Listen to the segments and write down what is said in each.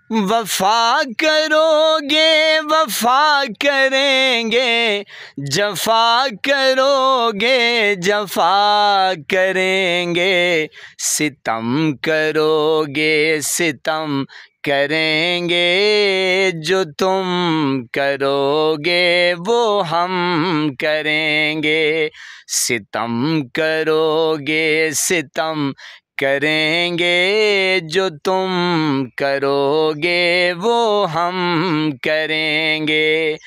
वफा करोगे वफा करेंगे, जफा करोगे जफा करेंगे, सितम करोगे सितम करेंगे, जो तुम करोगे वो हम करेंगे। सितम करोगे सितम करेंगे, जो तुम करोगे वो हम करेंगे।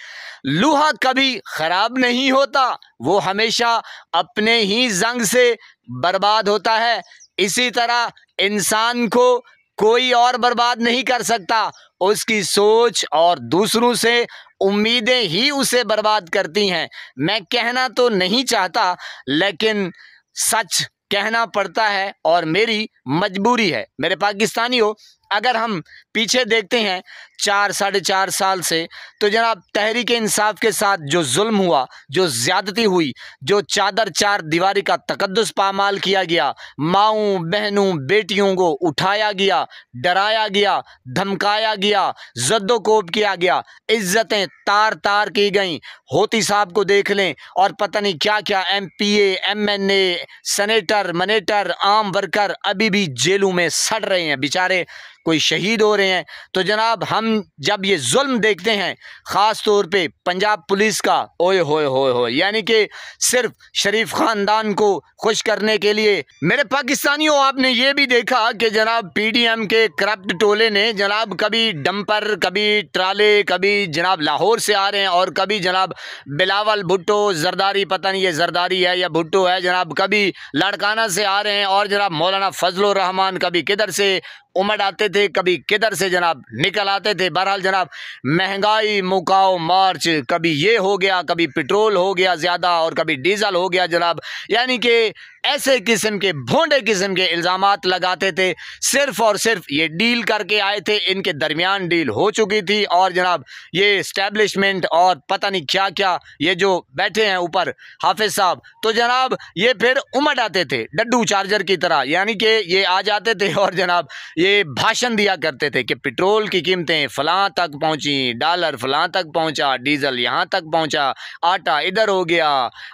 लोहा कभी ख़राब नहीं होता, वो हमेशा अपने ही जंग से बर्बाद होता है। इसी तरह इंसान को कोई और बर्बाद नहीं कर सकता, उसकी सोच और दूसरों से उम्मीदें ही उसे बर्बाद करती हैं। मैं कहना तो नहीं चाहता, लेकिन सच कहना पड़ता है और मेरी मजबूरी है। मेरे पाकिस्तानियों, अगर हम पीछे देखते हैं 4-4.5 साल से, तो जनाब तहरीक इंसाफ के साथ जो जुल्म हुआ, जो ज़्यादती हुई, जो चादर चार दीवारी का तकद्दुस पामाल किया गया, माऊँ बहनों बेटियों को उठाया गया, डराया गया, धमकाया गया, जद्दोकोब किया गया, इज्जतें तार तार की गईं। होती साहब को देख लें और पता नहीं क्या क्या MPA MNA सेनेटर मनेटर आम वर्कर अभी भी जेलों में सड़ रहे हैं, बेचारे कोई शहीद हो रहे हैं। तो जनाब हम जब ये जुल्म देखते हैं, ख़ास तौर पे पंजाब पुलिस का, ओए होए होए होए, यानी कि सिर्फ शरीफ ख़ानदान को खुश करने के लिए। मेरे पाकिस्तानियों, आपने ये भी देखा कि जनाब PDM के करप्ट टोले ने जनाब कभी डंपर, कभी ट्राले, कभी जनाब लाहौर से आ रहे हैं और कभी जनाब बिलावल भुट्टो जरदारी, पता नहीं ये जरदारी है या भुट्टो है जनाब, कभी लाड़काना से आ रहे हैं और जनाब मौलाना फजलुर रहमान कभी किधर से उमड़ आते थे, कभी किधर से जनाब निकल आते थे। बहरहाल जनाब महंगाई मुकाओ मार्च, कभी ये हो गया, कभी पेट्रोल हो गया ज़्यादा और कभी डीजल हो गया जनाब, यानी कि ऐसे किस्म के भोंडे किस्म के इल्ज़ामात लगाते थे। सिर्फ और सिर्फ ये डील करके आए थे, इनके दरमियान डील हो चुकी थी और जनाब ये इस्टेब्लिशमेंट और पता नहीं क्या क्या ये जो बैठे हैं ऊपर हाफिज साहब, तो जनाब ये फिर उमड़ आते थे डड्डू चार्जर की तरह, यानी कि ये आ जाते थे और जनाब ये भाषण दिया करते थे कि पेट्रोल की कीमतें फलां तक पहुंची, डॉलर फलां तक पहुंचा, डीजल यहाँ तक पहुंचा, आटा इधर हो गया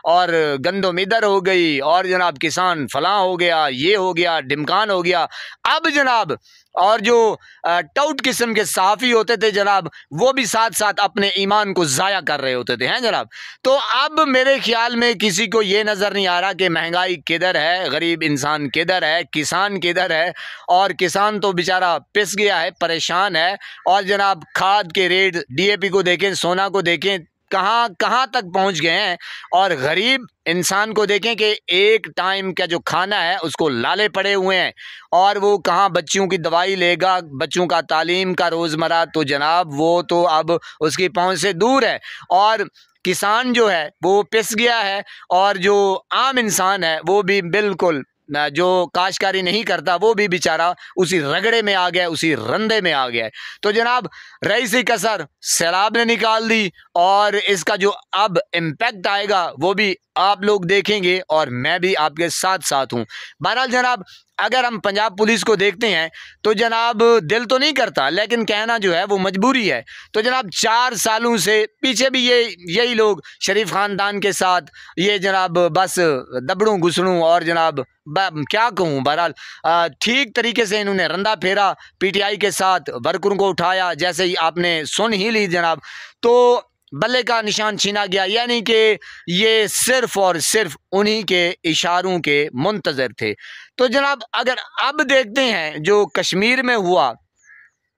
और गंदम इधर हो गई और जनाब किसान फलां हो गया, ये हो गया, ढिमकान हो गया। अब जनाब और जो टाउट किस्म के सहाफ़ी होते थे जनाब, वो भी साथ साथ अपने ईमान को ज़ाया कर रहे होते थे, हैं जनाब। तो अब मेरे ख्याल में किसी को ये नज़र नहीं आ रहा कि महंगाई किधर है, गरीब इंसान किधर है, किसान किधर है। और किसान तो बेचारा पिस गया है, परेशान है। और जनाब खाद के रेट, DAP को देखें, सोना को देखें, कहाँ कहाँ तक पहुँच गए हैं। और गरीब इंसान को देखें कि एक टाइम का जो खाना है उसको लाले पड़े हुए हैं और वो कहाँ बच्चियों की दवाई लेगा, बच्चों का तालीम का रोज़मर्रा, तो जनाब वो तो अब उसकी पहुंच से दूर है। और किसान जो है वो पिस गया है और जो आम इंसान है वो भी बिल्कुल, जो काश्तकारी नहीं करता वो भी बेचारा उसी रगड़े में आ गया, उसी रंधे में आ गया है। तो जनाब रईसी कसर सैलाब ने निकाल दी और इसका जो अब इम्पैक्ट आएगा वो भी आप लोग देखेंगे और मैं भी आपके साथ साथ हूँ। बहरहाल जनाब अगर हम पंजाब पुलिस को देखते हैं तो जनाब दिल तो नहीं करता, लेकिन कहना जो है वो मजबूरी है। तो जनाब 4 सालों से पीछे भी यही लोग शरीफ ख़ानदान के साथ ये जनाब बस दबड़ूं घुसड़ूं और जनाब क्या कहूँ, बहरहाल ठीक तरीके से इन्होंने रंदा फेरा PTI के साथ, वर्करों को उठाया, जैसे ही आपने सुन ही ली जनाब, तो बल्ले का निशान छीना गया। यानी कि ये सिर्फ और सिर्फ उन्हीं के इशारों के मुंतज़र थे। तो जनाब अगर अब देखते हैं जो कश्मीर में हुआ,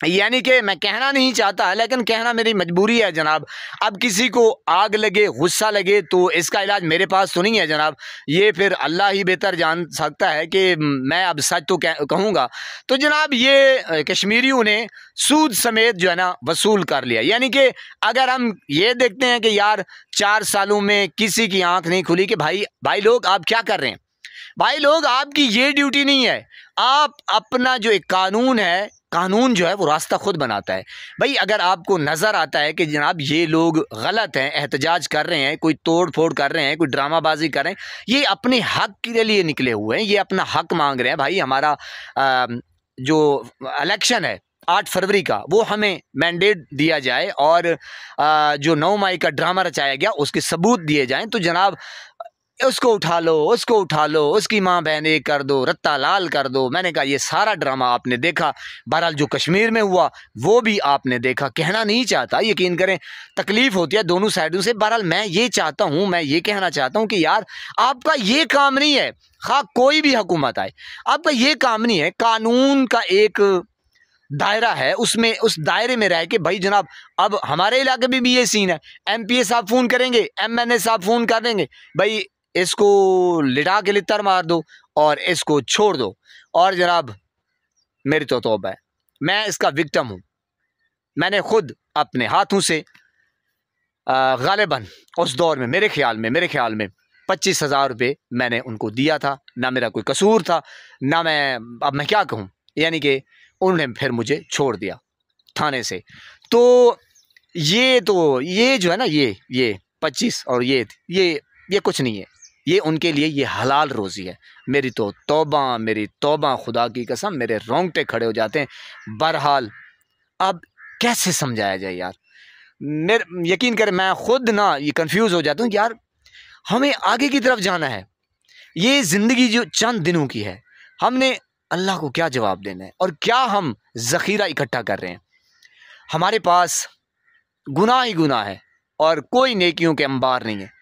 यानी कि मैं कहना नहीं चाहता लेकिन कहना मेरी मजबूरी है जनाब। अब किसी को आग लगे, गुस्सा लगे, तो इसका इलाज मेरे पास तो नहीं है जनाब, ये फिर अल्लाह ही बेहतर जान सकता है कि मैं अब सच तो कहूँगा। तो जनाब ये कश्मीरियों ने सूद समेत जो है ना वसूल कर लिया। यानी कि अगर हम ये देखते हैं कि यार 4 सालों में किसी की आंख नहीं खुली कि भाई लोग आप क्या कर रहे हैं, भाई लोग आपकी ये ड्यूटी नहीं है। आप अपना जो एक कानून है, कानून जो है वो रास्ता खुद बनाता है। भाई अगर आपको नज़र आता है कि जनाब ये लोग गलत हैं, एहतजाज कर रहे हैं, कोई तोड़ फोड़ कर रहे हैं, कोई ड्रामाबाजी कर रहे हैं, ये अपने हक के लिए निकले हुए हैं, ये अपना हक मांग रहे हैं। भाई हमारा जो इलेक्शन है 8 फरवरी का वो हमें मैंडेट दिया जाए और जो 9 मई का ड्रामा रचाया गया उसके सबूत दिए जाएं, तो जनाब उसको उठा लो, उसको उठा लो, उसकी माँ बहन एक कर दो, रत्ता लाल कर दो। मैंने कहा ये सारा ड्रामा आपने देखा, बहरहाल जो कश्मीर में हुआ वो भी आपने देखा। कहना नहीं चाहता, यकीन करें तकलीफ़ होती है दोनों साइडों से। बहरहाल मैं ये चाहता हूँ, मैं ये कहना चाहता हूँ कि यार आपका ये काम नहीं है, खा कोई भी हुकूमत आए, आपका ये काम नहीं है। कानून का एक दायरा है, उसमें उस दायरे में रह के भाई जनाब, अब हमारे इलाके में भी ये सीन है, MPA साहब फ़ोन करेंगे, MNA साहब फ़ोन कर देंगे, भाई इसको लिटा के लितर मार दो और इसको छोड़ दो। और जनाब मेरी तो तौबा है, मैं इसका विक्टिम हूँ। मैंने खुद अपने हाथों से गालिबन उस दौर में मेरे ख्याल में 25,000 रुपये मैंने उनको दिया था। ना मेरा कोई कसूर था, ना अब मैं क्या कहूँ, यानी कि उन्होंने फिर मुझे छोड़ दिया थाने से। तो ये जो है ना, ये 25 और ये कुछ नहीं है, ये उनके लिए ये हलाल रोज़ी है। मेरी तौबा खुदा की कसम, मेरे रोंगटे खड़े हो जाते हैं। बहरहाल अब कैसे समझाया जाए यार, मेरे यकीन करें मैं खुद ना ये कंफ्यूज हो जाता हूँ यार। हमें आगे की तरफ जाना है, ये ज़िंदगी जो चंद दिनों की है, हमने अल्लाह को क्या जवाब देना है और क्या हम ज़ख़ीरा इकट्ठा कर रहे हैं। हमारे पास गुनाह ही गुनाह है और कोई नेकियों के अंबार नहीं है।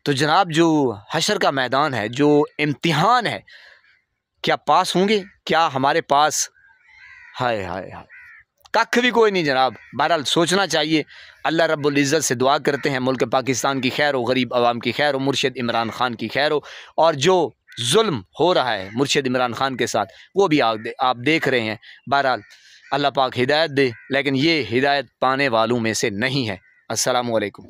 तो जनाब जो हशर का मैदान है, जो इम्तिहान है, क्या पास होंगे? क्या हमारे पास हाय हाय हाय कख भी कोई नहीं जनाब। बहरहाल सोचना चाहिए। अल्लाह रब्बुल इज़्ज़त से दुआ करते हैं मुल्क पाकिस्तान की खैर हो, गरीब आवाम की खैर हो, मुर्शिद इमरान खान की खैर हो, और जो जुल्म हो रहा है मुर्शिद इमरान खान के साथ वो भी आप देख रहे हैं। बहरहाल अल्लाह पाक हिदायत दे, लेकिन ये हिदायत पाने वालों में से नहीं है। अस्सलामु अलैकुम।